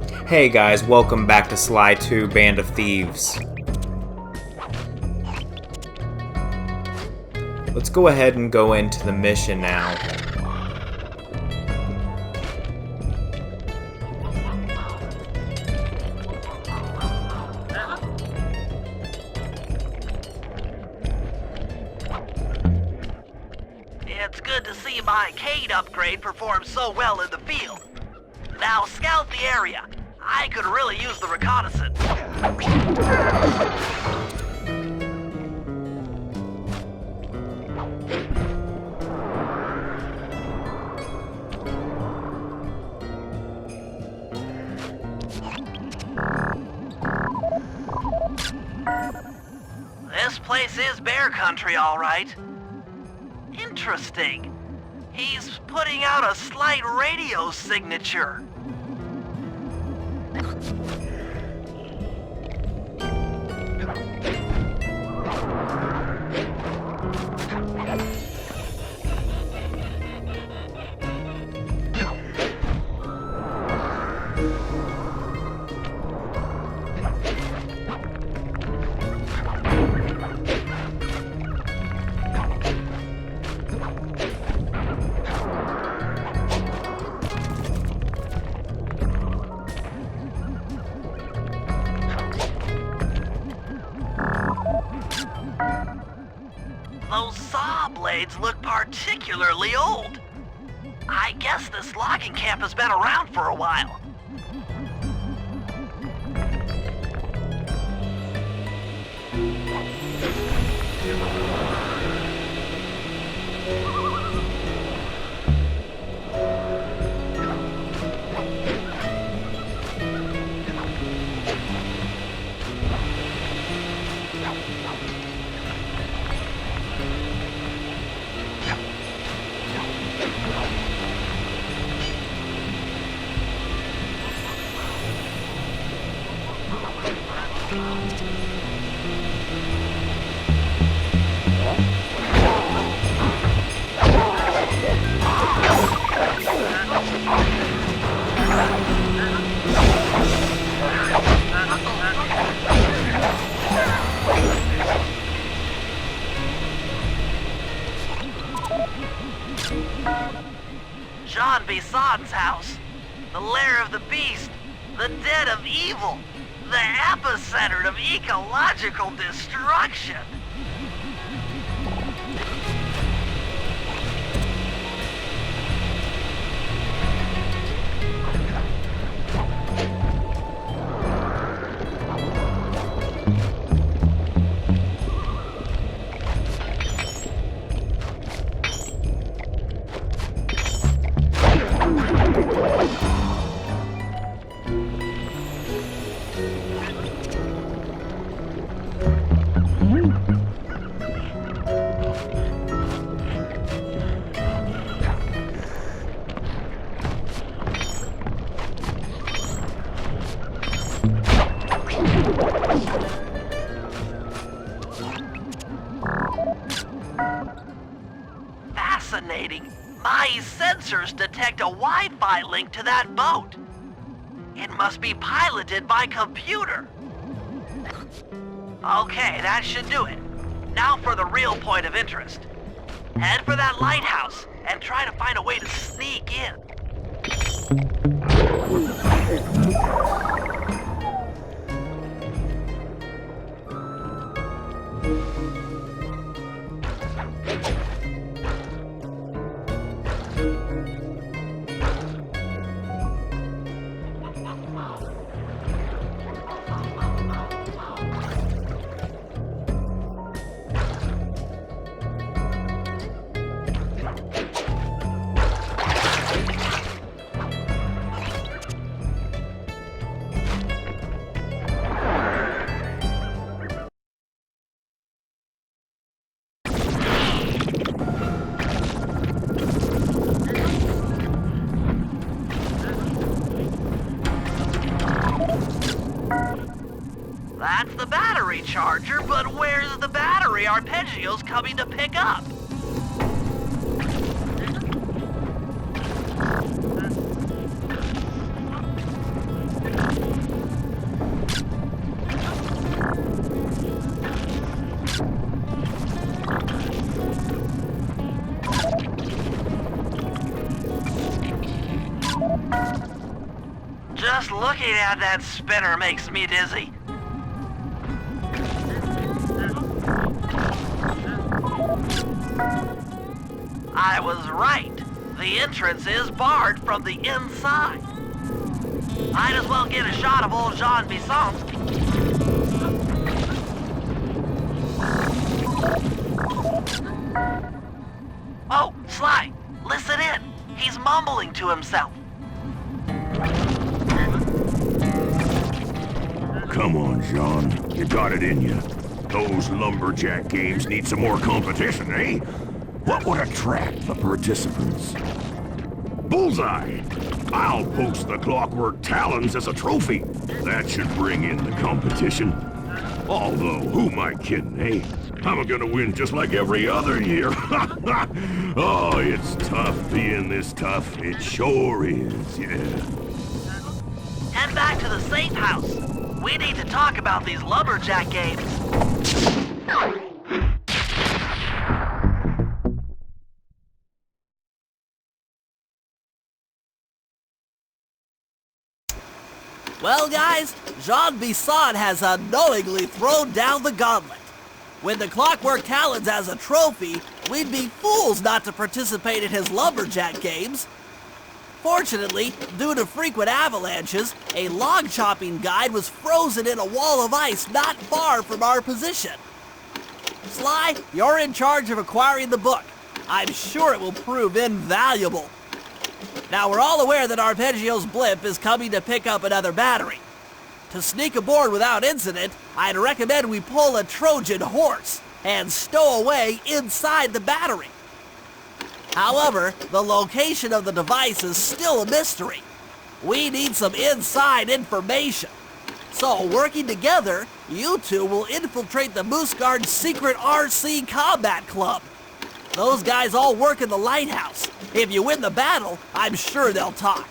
Hey guys, welcome back to Sly 2 Band of Thieves. Let's go ahead and go into the mission now. It's good to see my arcade upgrade perform so well in the field. Now scout the area. I could really use the reconnaissance. This place is bear country, all right. Interesting. He's putting out a slight radio signature. Those saw blades look particularly old. I guess this logging camp has been around for a while. John Besant's house, the lair of the beast, the den of evil, the epicenter of ecological destruction. Fascinating. My sensors detect a Wi-Fi link to that boat. It must be piloted by computer. Okay, that should do it. Now for the real point of interest. Head for that lighthouse and try to find a way to sneak in. That's the battery charger, but where's the battery arpeggios coming to pick up? Just looking at that spinner makes me dizzy. I was right. The entrance is barred from the inside. Might as well get a shot of old Jean Bissant. Oh, Sly, listen in. He's mumbling to himself. Come on, Jean. You got it in you. Those lumberjack games need some more competition, eh? What would attract the participants? Bullseye! I'll post the clockwork talons as a trophy. That should bring in the competition. Although, who am I kidding, eh? I'm gonna win just like every other year. Oh, it's tough being this tough. It sure is, yeah. Head back to the safe house. We need to talk about these lumberjack games. Well, guys, Jean Bissant has unknowingly thrown down the gauntlet. With the clockwork talons as a trophy, we'd be fools not to participate in his lumberjack games. Fortunately, due to frequent avalanches, a log chopping guide was frozen in a wall of ice not far from our position. Sly, you're in charge of acquiring the book. I'm sure it will prove invaluable. Now, we're all aware that Arpeggio's blimp is coming to pick up another battery. To sneak aboard without incident, I'd recommend we pull a Trojan horse and stow away inside the battery. However, the location of the device is still a mystery. We need some inside information. So, working together, you two will infiltrate the Moose Guard's secret RC Combat Club. Those guys all work in the lighthouse. If you win the battle, I'm sure they'll talk.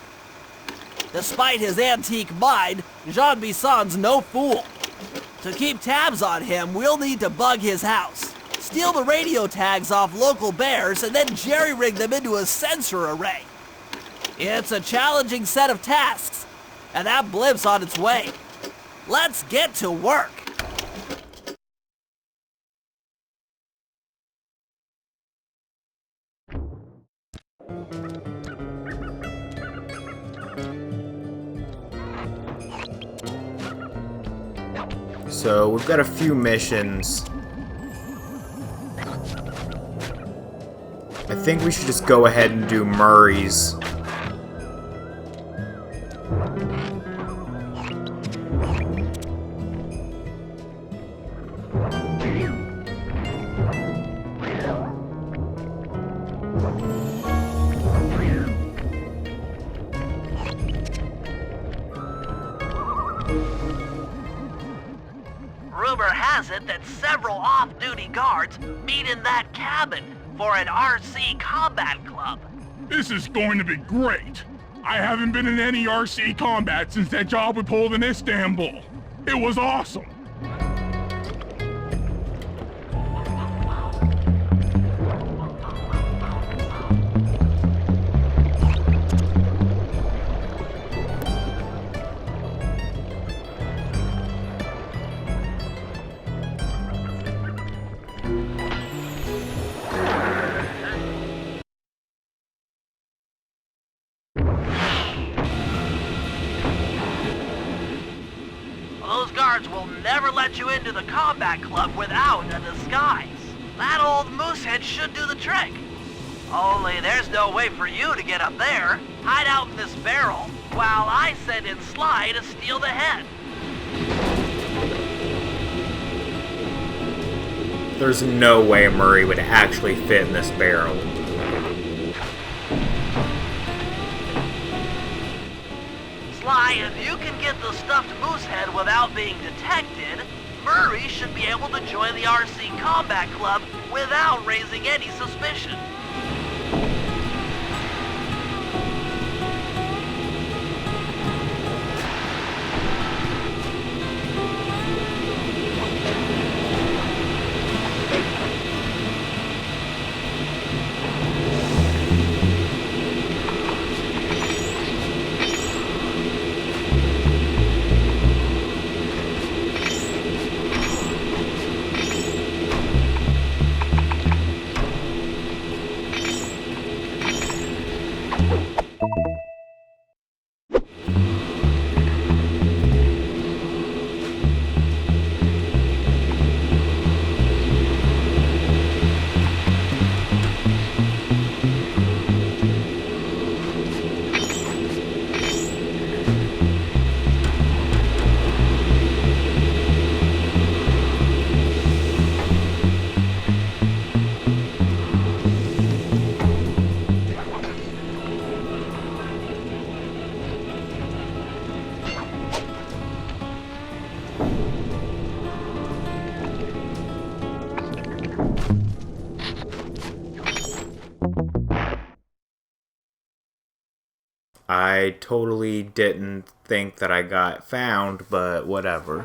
Despite his antique mind, Jean Bissant's no fool. To keep tabs on him, we'll need to bug his house, steal the radio tags off local bears, and then jerry-rig them into a sensor array. It's a challenging set of tasks, and that blimp's on its way. Let's get to work. So we've got a few missions. I think we should just go ahead and do Murray's. Rumor has it that several off-duty guards meet in that cabin for an RC combat club. This is going to be great. I haven't been in any RC combat since that job we pulled in Istanbul. It was awesome. Those guards will never let you into the combat club without a disguise. That old moosehead should do the trick. Only there's no way for you to get up there. Hide out in this barrel while I send in Sly to steal the head. There's no way Murray would actually fit in this barrel. Sly, if you can get the stuffed moosehead without being detected, Murray should be able to join the RC Combat Club without raising any suspicion. I totally didn't think that I got found, but whatever.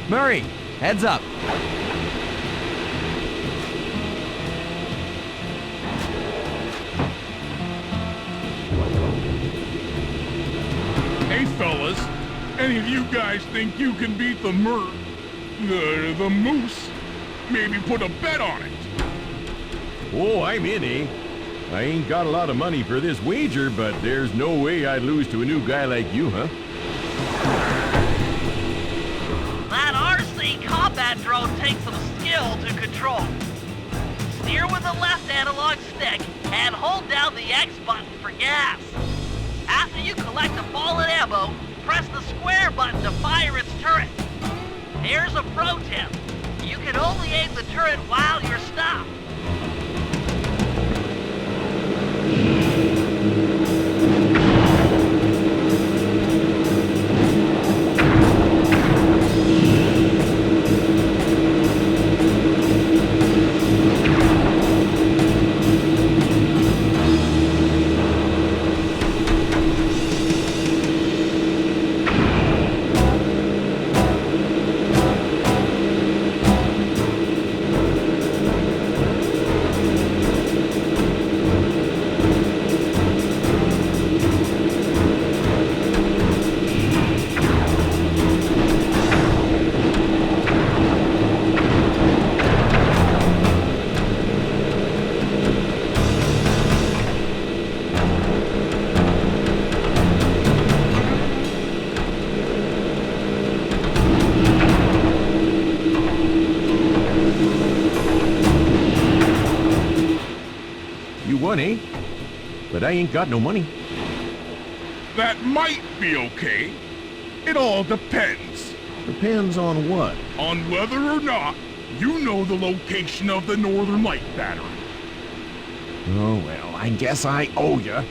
Murray, heads up. Hey, fellas, any of you guys think you can beat the moose? Maybe put a bet on it. Oh, I'm in, eh? I ain't got a lot of money for this wager, but there's no way I'd lose to a new guy like you, huh? That RC combat drone takes some skill to control. Steer with the left analog stick and hold down the X button for gas. After you collect a fallen ammo, press the square button to fire its turret. Here's a pro tip. You can only aim the turret while you're stopped. Eh? But I ain't got no money. That might be okay. It all depends. Depends on what? On whether or not you know the location of the Northern Light Battery. Oh, well, I guess I owe ya.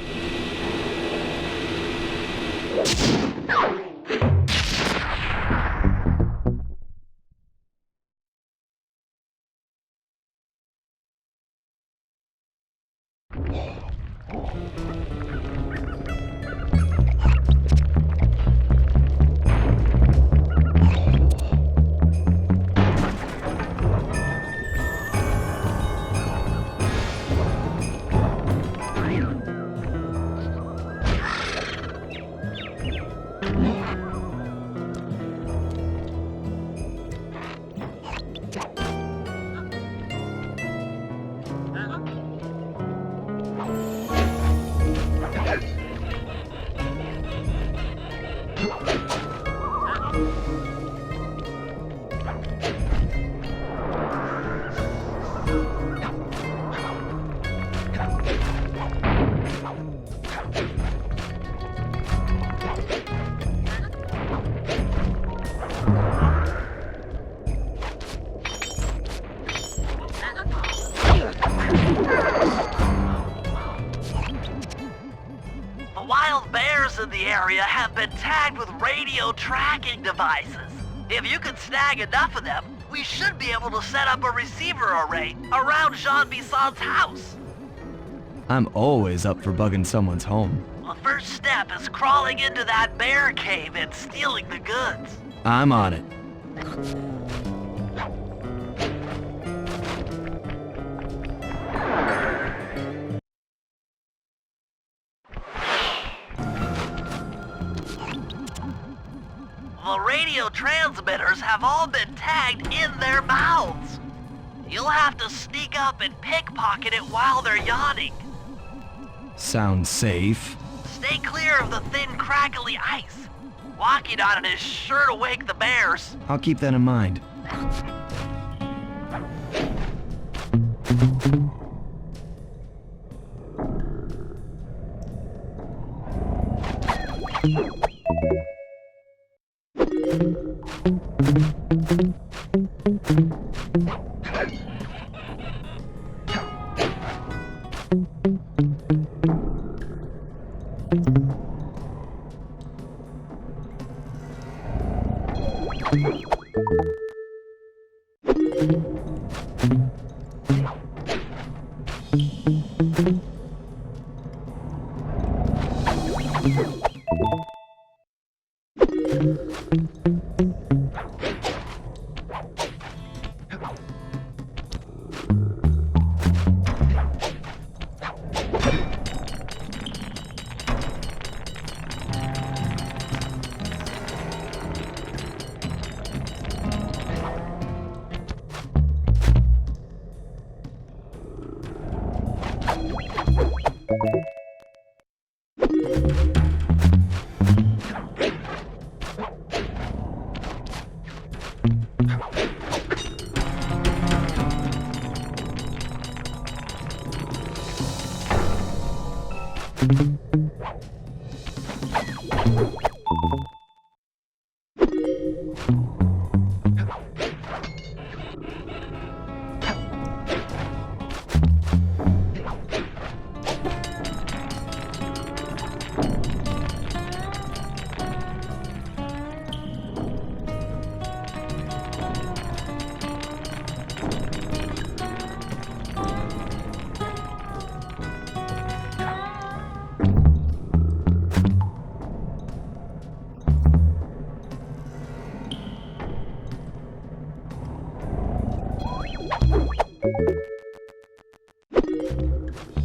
The wild bears in the area have been tagged with radio tracking devices. If you can snag enough of them, we should be able to set up a receiver array around Jean Bisson's house. I'm always up for bugging someone's home. The first step is crawling into that bear cave and stealing the goods. I'm on it. The radio transmitters have all been tagged in their mouths. You'll have to sneak up and pickpocket it while they're yawning. Sounds safe. Stay clear of the thin, crackly ice. Walking on it is sure to wake the bears. I'll keep that in mind.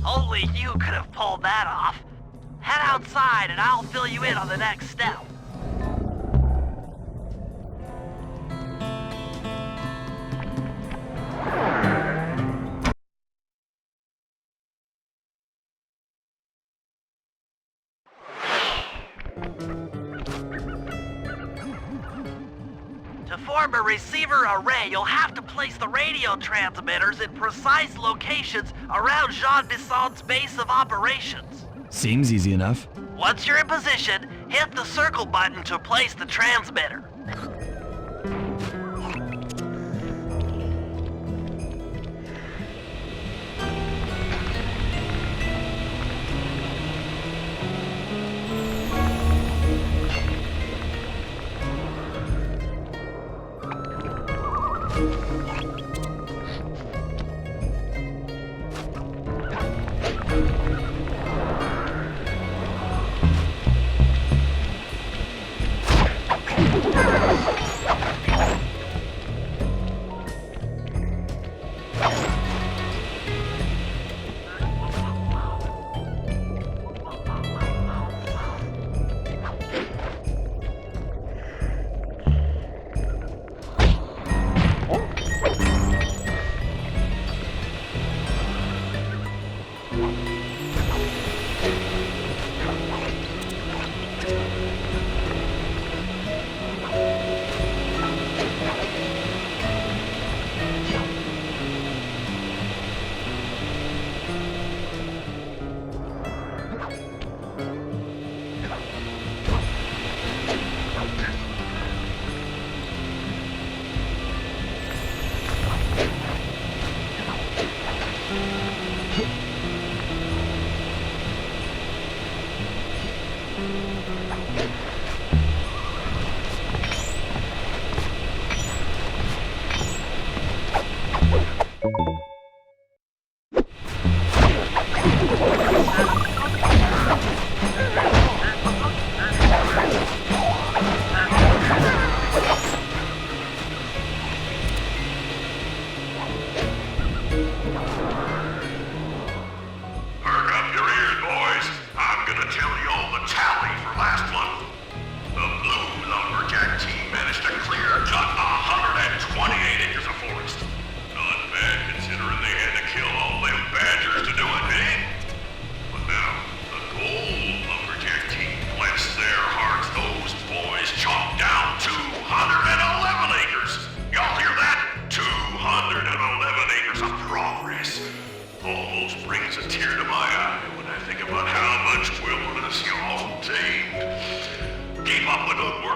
Only you could have pulled that off. Head outside and I'll fill you in on the next step. To form a receiver array, you'll have to place the radio transmitters in precise locations around Jean Bisson's base of operations. Seems easy enough. Once you're in position, hit the circle button to place the transmitter.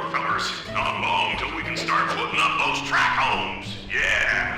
work, fellas. Not long till we can start putting up those track homes. Yeah.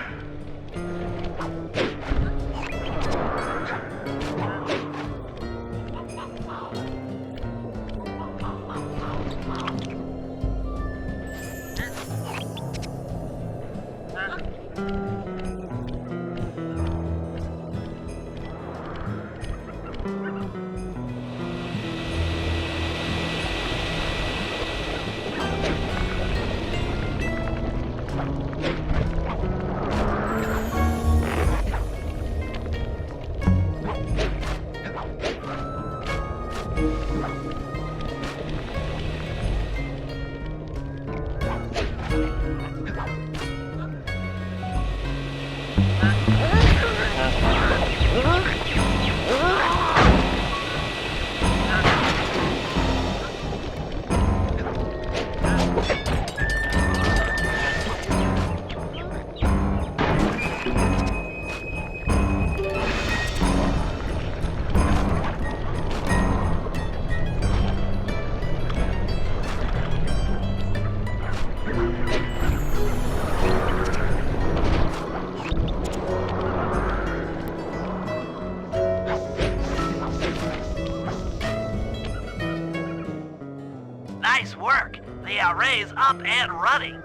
Nice work. The array's up and running.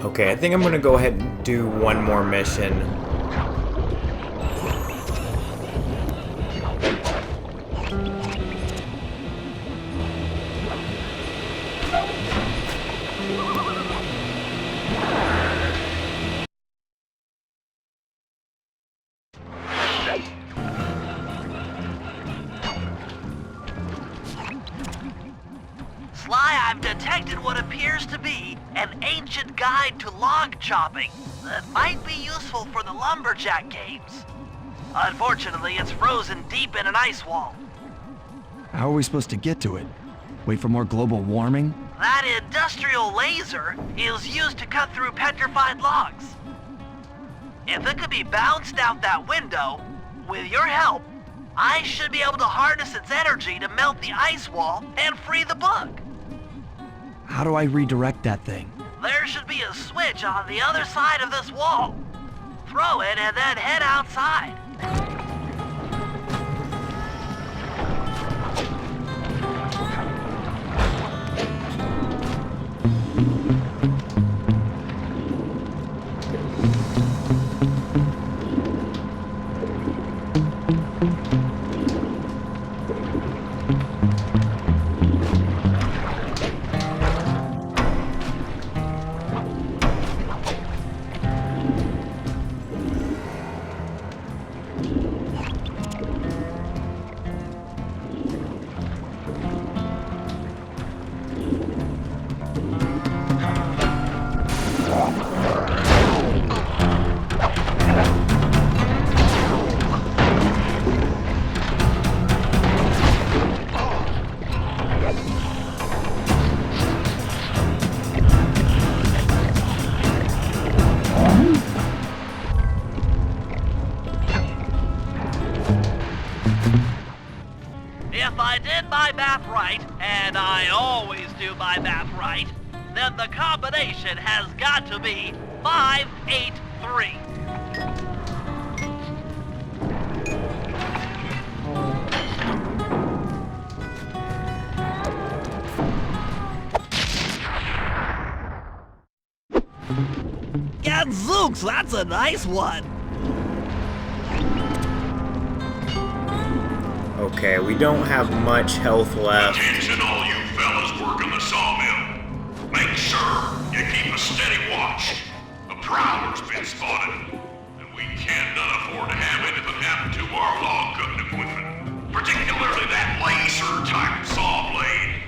Okay, I think I'm gonna go ahead and do one more mission. Sly, I've detected what appears to be an ancient guide to log chopping that might be useful for the lumberjack games. Unfortunately, it's frozen deep in an ice wall. How are we supposed to get to it? Wait for more global warming? That industrial laser is used to cut through petrified logs. If it could be bounced out that window, with your help, I should be able to harness its energy to melt the ice wall and free the bug. How do I redirect that thing? There should be a switch on the other side of this wall. Throw it and then head outside. If I did my math right, and I always do my math right, then the combination has got to be 583. Gadzooks, that's a nice one. Okay, we don't have much health left. Attention all you fellas working the sawmill. Make sure you keep a steady watch. A prowler's been spotted, and we cannot afford to have anything happen to our log cutting equipment. Particularly that laser-type saw blade.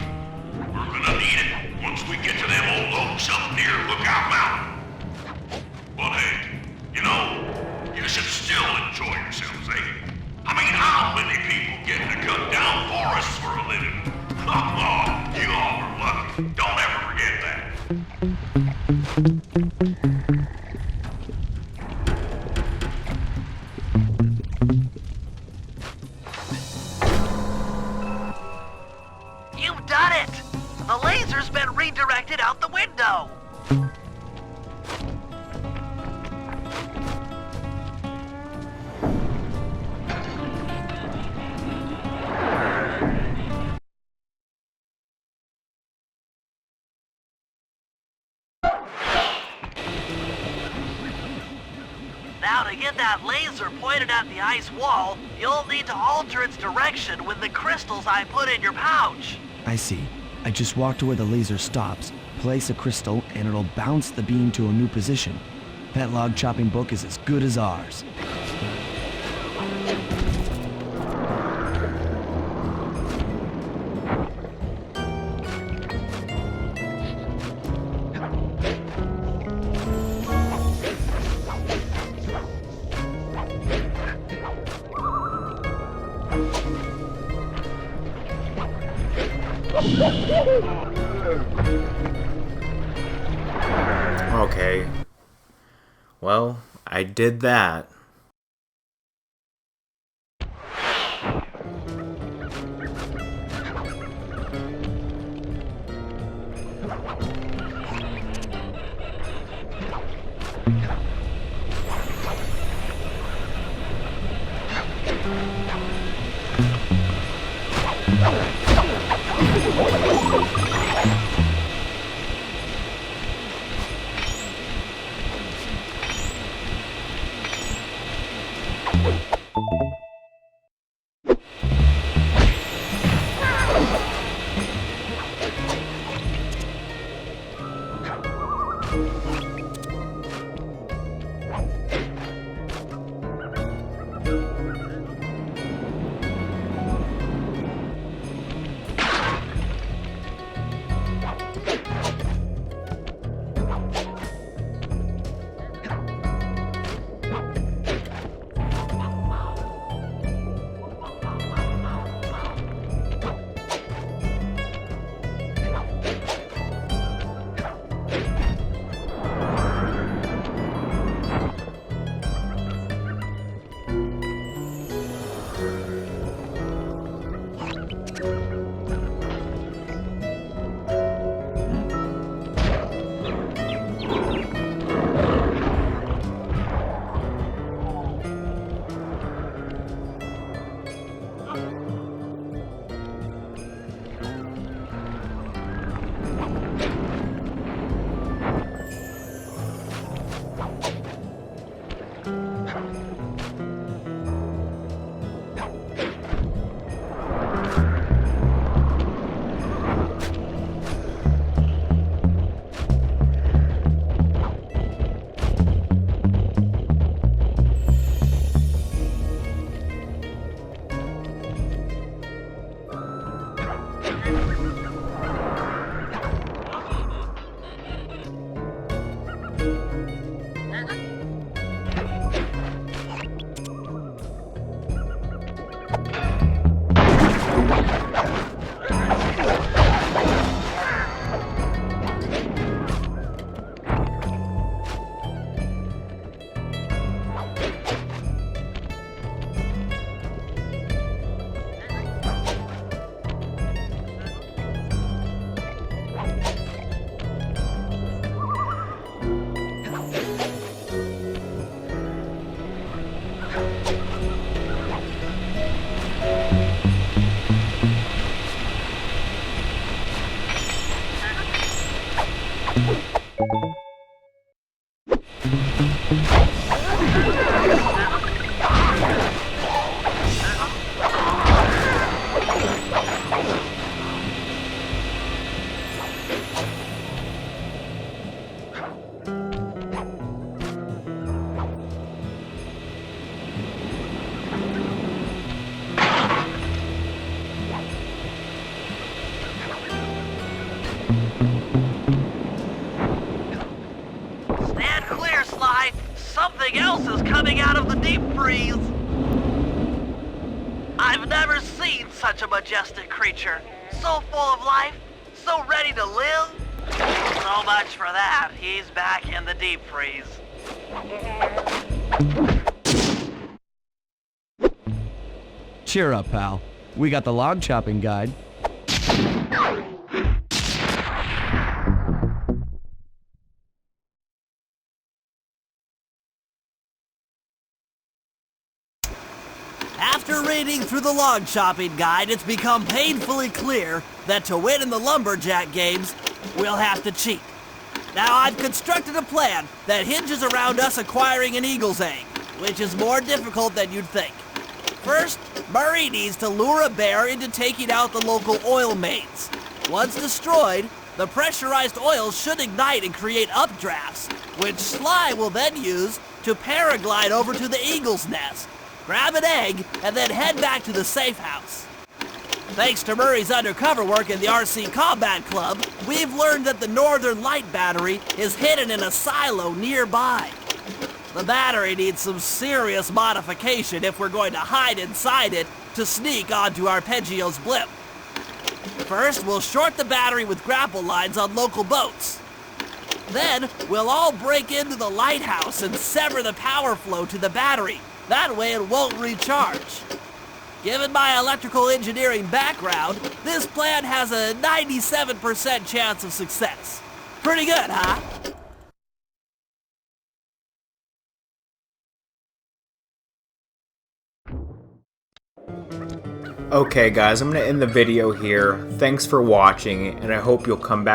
We're gonna need it once we get to them old oaks up near Lookout Mountain. But hey, you know, you should still enjoy yourselves, eh? I mean, how many people get to cut down forests for a living? Oh, you all are lucky. Don't ever forget that. get that laser pointed at the ice wall, you'll need to alter its direction with the crystals I put in your pouch. I see. I just walk to where the laser stops, place a crystal, and it'll bounce the beam to a new position. That log chopping book is as good as ours. Okay. Well, I did that. Something else is coming out of the deep freeze. I've never seen such a majestic creature. So full of life, so ready to live. So much for that, he's back in the deep freeze. Cheer up, pal. We got the log chopping guide. After reading through the log chopping guide, it's become painfully clear that to win in the lumberjack games, we'll have to cheat. Now, I've constructed a plan that hinges around us acquiring an eagle's egg. which is more difficult than you'd think. First, Murray needs to lure a bear into taking out the local oil mains. Once destroyed, the pressurized oil should ignite and create updrafts, which Sly will then use to paraglide over to the eagle's nest, grab an egg, and then head back to the safe house. Thanks to Murray's undercover work in the RC Combat Club, we've learned that the Northern Light Battery is hidden in a silo nearby. The battery needs some serious modification if we're going to hide inside it to sneak onto Arpeggio's blimp. First, we'll short the battery with grapple lines on local boats. Then, we'll all break into the lighthouse and sever the power flow to the battery. That way it won't recharge. Given my electrical engineering background, this plan has a 97% chance of success. Pretty good, huh? Okay guys, I'm going to end the video here. Thanks for watching, and I hope you'll come back